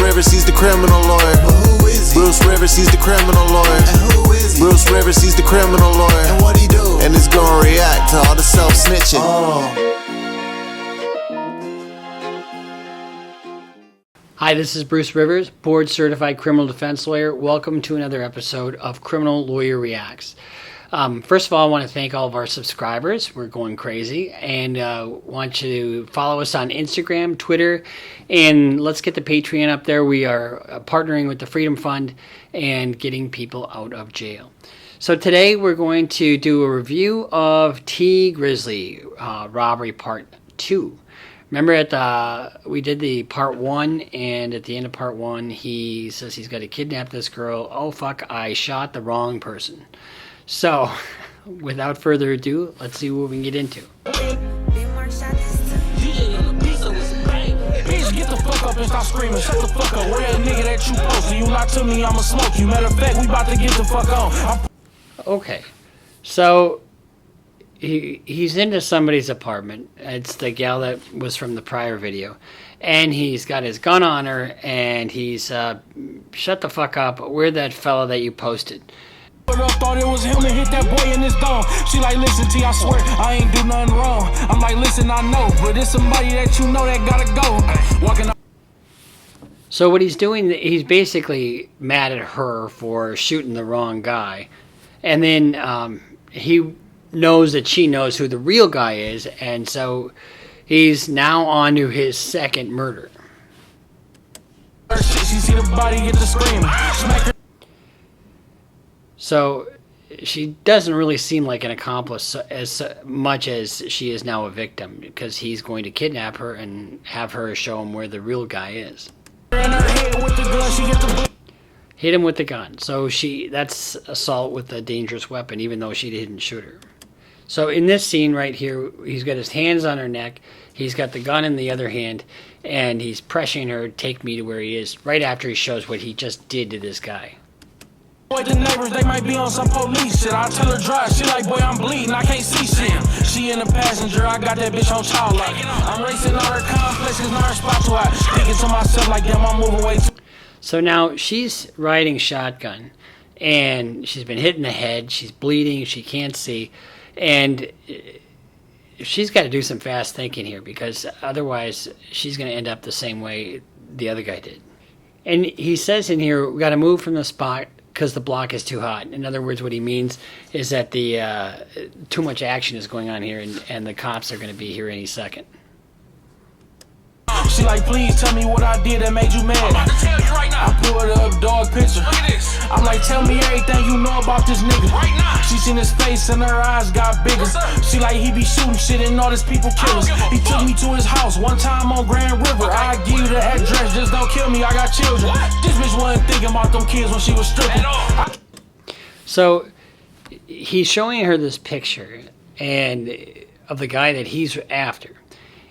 Rivers, he's the criminal lawyer. But who is he? Bruce Rivers, he's the criminal lawyer. And who is he? Bruce Rivers, he's the criminal lawyer. And what he do? And it's gonna react to all the self-snitching. Hi, this is Bruce Rivers, board certified criminal defense lawyer. Welcome to another episode of Criminal Lawyer Reacts. First of all, I want to thank all of our subscribers. We're going crazy, and want you to follow us on Instagram, Twitter, and let's get the Patreon up there. We are partnering with the Freedom Fund and getting people out of jail. So today we're going to do a review of Grizzley, Robbery Part 2. Remember we did the part 1, and at the end of part 1, he says he's got to kidnap this girl. Oh, fuck, I shot the wrong person. So, without further ado, let's see what we can get into. Bitch, get the fuck up and stop screaming. Shut the fuck up. Where that nigga that you posted? You not to me, I'ma smoke you. Matter of fact, we about to get the fuck on. Okay, so he's into somebody's apartment. It's the gal that was from the prior video. And he's got his gun on her, and he's, shut the fuck up. Where'd that fella that you posted? Thought it was him that hit that boy in his dome. She like, listen, T, I swear, I ain't do nothing wrong. I'm like, listen, I know, but it's somebody that you know that gotta go. Walking up. So what he's doing, he's basically mad at her for shooting the wrong guy. And then he knows that she knows who the real guy is, and so he's now on to his second murder. She see the body get to screaming. So she doesn't really seem like an accomplice as much as she is now a victim, because he's going to kidnap her and have her show him where the real guy is. Hit him with the gun. So that's assault with a dangerous weapon, even though she didn't shoot her. So in this scene right here, he's got his hands on her neck, he's got the gun in the other hand, and he's pressuring her to take me to where he is, right after he shows what he just did to this guy. Boy, the neighbors, they might be on some police shit. I tell her drive, she like, boy, I'm bleeding, I can't see shit. She in the passenger, I got that bitch on childlike. I'm racing on her complexes, not her spot too high. Thinking to myself like, damn, I'm moving way too. So now she's riding shotgun, and she's been hit in the head, she's bleeding, she can't see, and she's got to do some fast thinking here, because otherwise she's going to end up the same way the other guy did. And he says in here, we got to move from the spot because the block is too hot. In other words, what he means is that the too much action is going on here, and the cops are going to be here any second. She like, please tell me what I did that made you mad. I'm about to tell you right now. I pulled up dog picture. Look at this. I'm like, tell me everything you know about this nigga. Right now. She seen his face and her eyes got bigger. She like, he be shooting shit and all this people killers. He took me to his house one time on Grand River. I give you the address, just don't kill me, I got children. This bitch wasn't thinking about them kids when she was stripping. So he's showing her this picture and of the guy that he's after,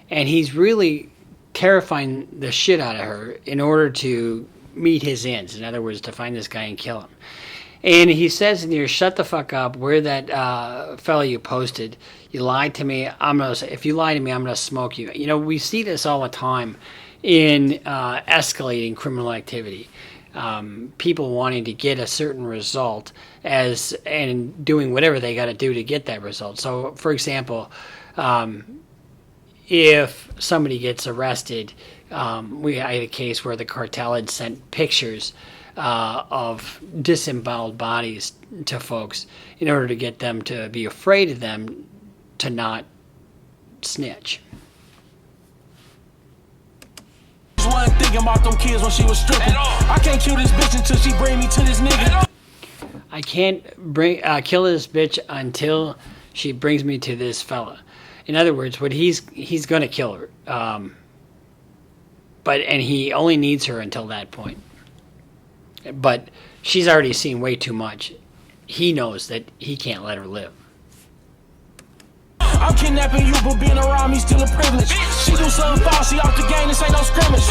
and he's really terrifying the shit out of her in order to meet his ends. In other words, to find this guy and kill him. And he says in here, shut the fuck up, where that fella you posted, you lied to me, if you lie to me, I'm gonna smoke you. You know, we see this all the time in escalating criminal activity. People wanting to get a certain result and doing whatever they got to do to get that result. So, for example, if somebody gets arrested, we had a case where the cartel had sent pictures of disemboweled bodies to folks in order to get them to be afraid of them to not snitch. Wasn't thinking about them kids when she was stripping. I can't kill this bitch until she bring me to this nigga. I can't kill this bitch until she brings me to this fella. In other words, what he's going to kill her, and he only needs her until that point. But she's already seen way too much. He knows that he can't let her live. I'm kidnapping you, but being around me still a privilege. She do something foul, she out the game, this ain't no scrimmage.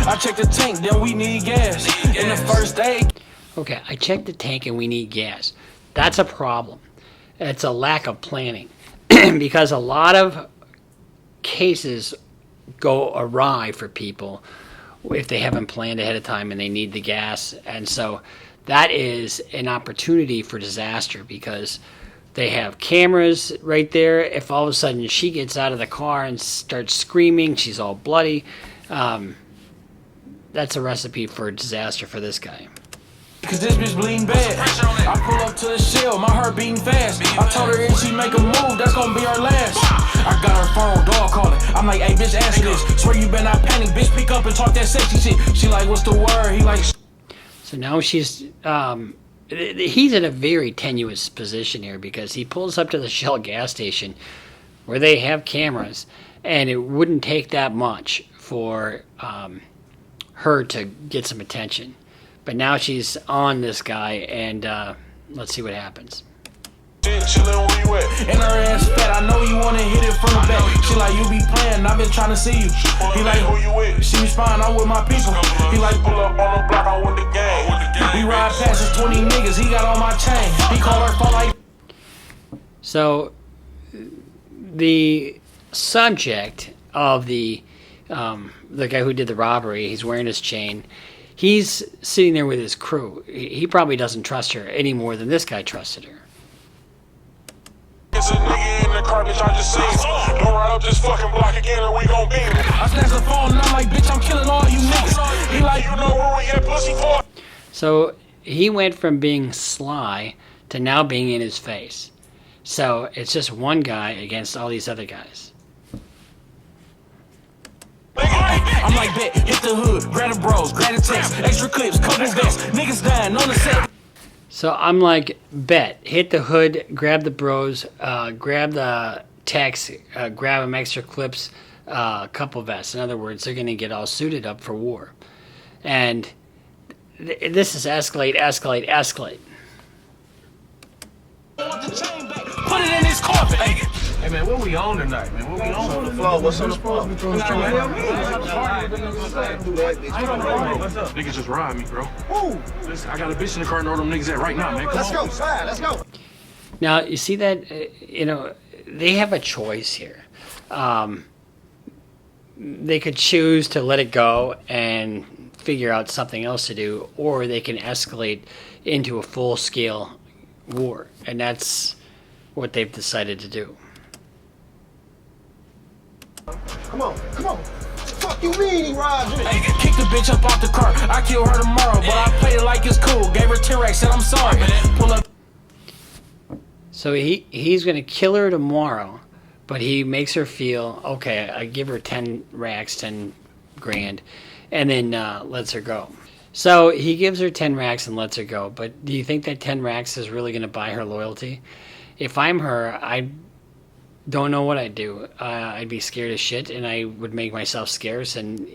I check the tank, then we need gas. In the first aid. Okay, I checked the tank and we need gas. That's a problem. It's a lack of planning. Because a lot of cases go awry for people if they haven't planned ahead of time and they need the gas. And so that is an opportunity for disaster because they have cameras right there. If all of a sudden she gets out of the car and starts screaming, she's all bloody, that's a recipe for disaster for this guy. Cause this bitch bleeding bad. I pull up to the shell, my heart beating fast. I told her if she make a move, that's gonna be our last. I got her phone, dog calling. I'm like, hey bitch, answer this. Swear you better not panic, bitch, pick up and talk that sexy shit. She like, what's the word? He like. So now she's, he's in a very tenuous position here because he pulls up to the Shell gas station where they have cameras, and it wouldn't take that much for her to get some attention. But now she's on this guy, and let's see what happens. Chillin' where you at? And her ass fat, I know you wanna hit it from the back. She like, you be playing, I've been trying to see you. He like, who you with? She respond, I'm with my people. He like, pull up on the block, I'm with the gang. We ride past his 20 niggas, he got on my chain. He call her phone like. So the subject of the guy who did the robbery, he's wearing his chain. He's sitting there with his crew. He probably doesn't trust her any more than this guy trusted her. It's a nigga in the car, bitch, I just seen. Don't ride up this fucking block again or we gon' beat him. I snatched the phone and I'm like, bitch, I'm killing all you niggas. He like, you know where we at, pussy for? So he went from being sly to now being in his face. So it's just one guy against all these other guys. I'm like, bet, hit the hood, grab the bros, grab the text, extra clips, couple vests, niggas dying on the set. So I'm like, bet, hit the hood, grab the bros, grab the text, grab them extra clips, couple vests. In other words, they're going to get all suited up for war. And this is escalate, escalate, escalate. Put it in his coffin. Hey man, what we on tonight, man? What we on? On the floor, what's on the floor? What's up? Niggas just ride me, bro. Woo! Listen, I got a bitch in the car and all them niggas at right now, man. Come Let's on. go, slide, let's go. Now, you see that, they have a choice here. They could choose to let it go and figure out something else to do, or they can escalate into a full-scale war, and that's what they've decided to do. Come on, come on. Fuck you mean he robbed you? Hey, kick the bitch up off the car. I kill her tomorrow, but I played it like it's cool. Gave her T-Rex, said I'm sorry. Pull up. So he's going to kill her tomorrow, but he makes her feel, okay, I give her 10 racks, 10 grand, and then lets her go. So he gives her 10 racks and lets her go, but do you think that 10 racks is really going to buy her loyalty? If I'm her, I don't know what I'd do. I'd be scared as shit, and I would make myself scarce, and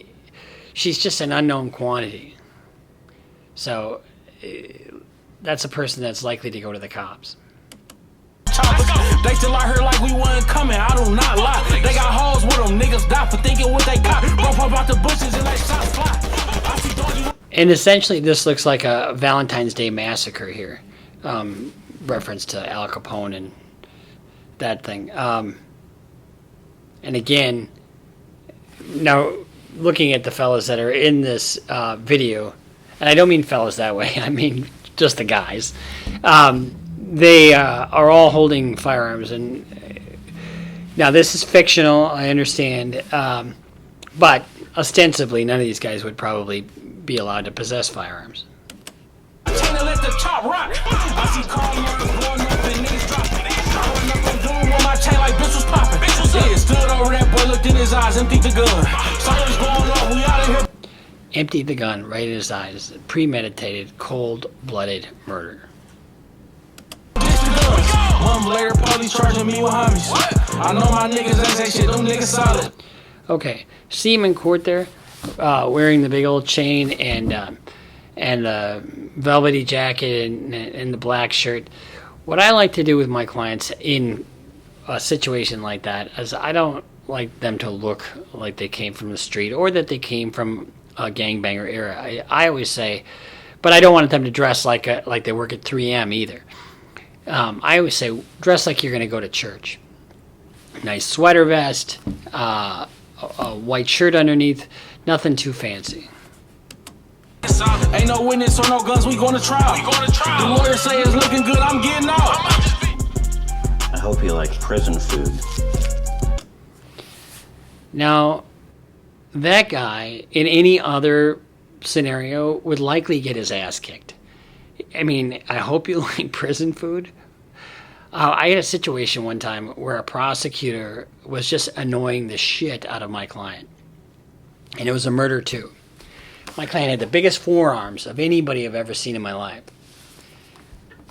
she's just an unknown quantity. So that's a person that's likely to go to the cops. They still out here like we wasn't coming, I do not lie. They got hoes with them, niggas die for thinking what they got. Rope up out the bushes and let shots fly. I see doggy. And essentially this looks like a Valentine's Day massacre here. Reference to Al Capone and that thing. And again, now looking at the fellas that are in this video, and I don't mean fellas that way, I mean just the guys. They are all holding firearms, and now this is fictional, I understand, but ostensibly none of these guys would probably be allowed to possess firearms. Let the top rock. I see Carl blowing up and niggas dropping. Going up and doing with my chain like bitch was popping. Yeah, stood over that boy, looked in his eyes, emptied the gun. Something's going on, we out of here. Emptied the gun right in his eyes. Premeditated, cold-blooded murder. Month later, police charging me with homies. I know my niggas ain't say shit, them niggas solid. Okay, see him in court there, wearing the big old chain and the velvety jacket and the black shirt. What I like to do with my clients in a situation like that is I don't like them to look like they came from the street or that they came from a gangbanger era. I always say, but I don't want them to dress like they work at 3M either. I always say, dress like you're going to go to church. Nice sweater vest, a white shirt underneath, nothing too fancy. Ain't no witness or no guns, we going to trial. The lawyer say it's looking good, I'm getting out. I hope he likes prison food. Now, that guy, in any other scenario, would likely get his ass kicked. I mean, I hope you like prison food. I had a situation one time where a prosecutor was just annoying the shit out of my client. And it was a murder, too. My client had the biggest forearms of anybody I've ever seen in my life.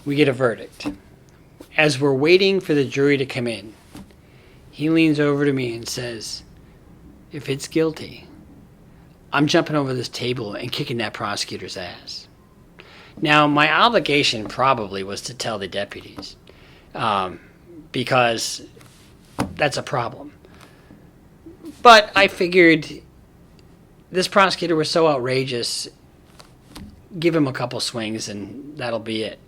We get a verdict. As we're waiting for the jury to come in, he leans over to me and says, "If it's guilty, I'm jumping over this table and kicking that prosecutor's ass." Now, my obligation probably was to tell the deputies, because that's a problem. But I figured this prosecutor was so outrageous, give him a couple swings and that'll be it.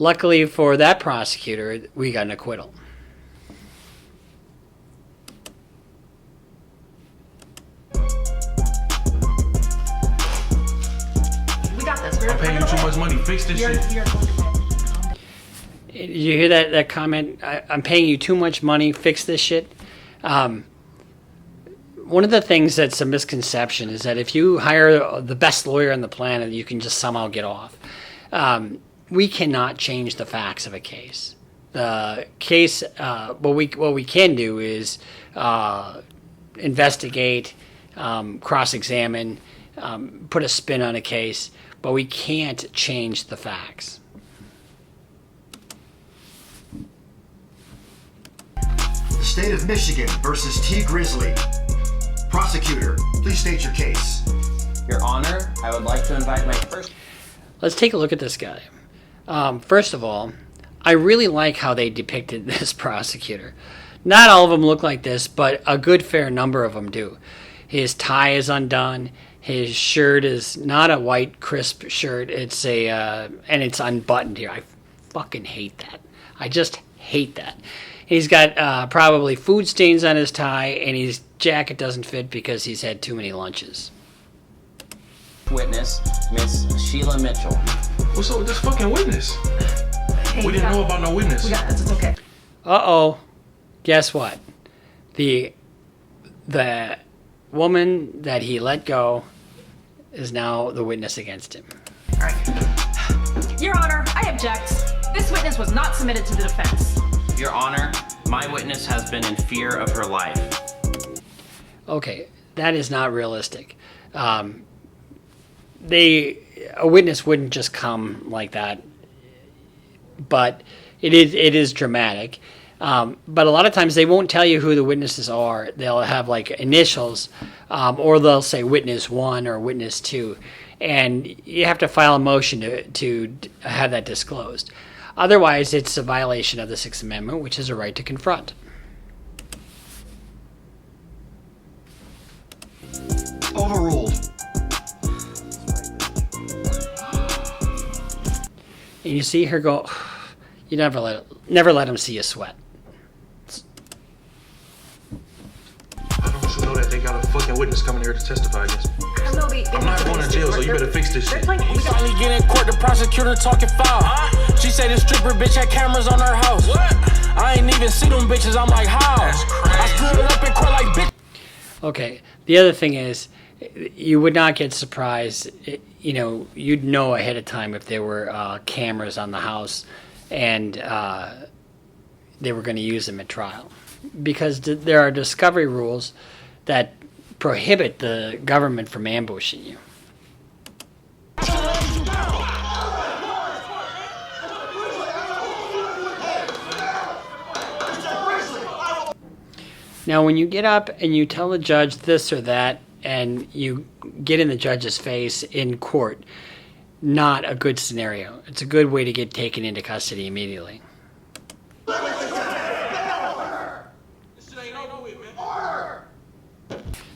Luckily for that prosecutor, we got an acquittal. We got this. I'm paying you too much money. Fix this shit. Did you hear that comment? I'm paying you too much money. Fix this shit. One of the things that's a misconception is that if you hire the best lawyer on the planet, you can just somehow get off. We cannot change the facts of a case. The case, what we can do is investigate, cross-examine, put a spin on a case, but we can't change the facts. The state of Michigan versus T. Grizzley. Prosecutor, please state your case. Your Honor, I would like to invite my first... Let's take a look at this guy. First of all, I really like how they depicted this prosecutor. Not all of them look like this, but a good fair number of them do. His tie is undone. His shirt is not a white, crisp shirt. It's and it's unbuttoned here. I fucking hate that. I just hate that. He's got probably food stains on his tie, and his jacket doesn't fit because he's had too many lunches. Witness, Miss Sheila Mitchell. What's up with this fucking witness? Hey, We didn't know about no witness. We got this. It's okay. Uh-oh. Guess what? The woman that he let go is now the witness against him. All right. Your Honor, I object. This witness was not submitted to the defense. Your Honor, my witness has been in fear of her life. Okay, that is not realistic. A witness wouldn't just come like that, but it is dramatic. But a lot of times they won't tell you who the witnesses are. They'll have like initials, or they'll say witness 1 or witness 2, and you have to file a motion to have that disclosed. Otherwise, it's a violation of the Sixth Amendment, which is a right to confront. Overruled. And you see her go, you never let him see you sweat. I don't you know that they got a fucking witness coming here to testify against me. I know I'm not going to jail, so you better fix this shit. We Finally get in court, the prosecutor talking foul. She say the stripper bitch had cameras on her house. What? I ain't even see them bitches, I'm like, how? I stood up in court like, bitch. Okay, the other thing is, you would not get surprised, you'd know ahead of time if there were cameras on the house and they were going to use them at trial. Because there are discovery rules that prohibit the government from ambushing you. Now, when you get up and you tell the judge this or that, and you get in the judge's face in court, not a good scenario. It's a good way to get taken into custody immediately.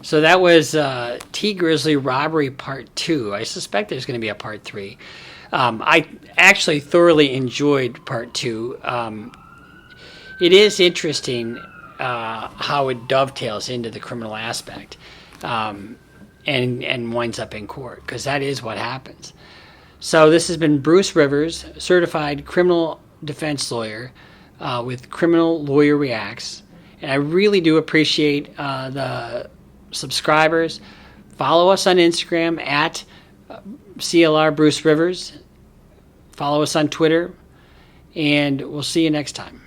So that was T. Grizzley Robbery Part 2. I suspect there's going to be a Part 3. I actually thoroughly enjoyed Part 2. It is interesting how it dovetails into the criminal aspect. and winds up in court, because that is what happens. So this has been Bruce Rivers, certified criminal defense lawyer with Criminal Lawyer Reacts. And I really do appreciate the subscribers. Follow us on Instagram at CLR Bruce Rivers. Follow us on Twitter. And we'll see you next time.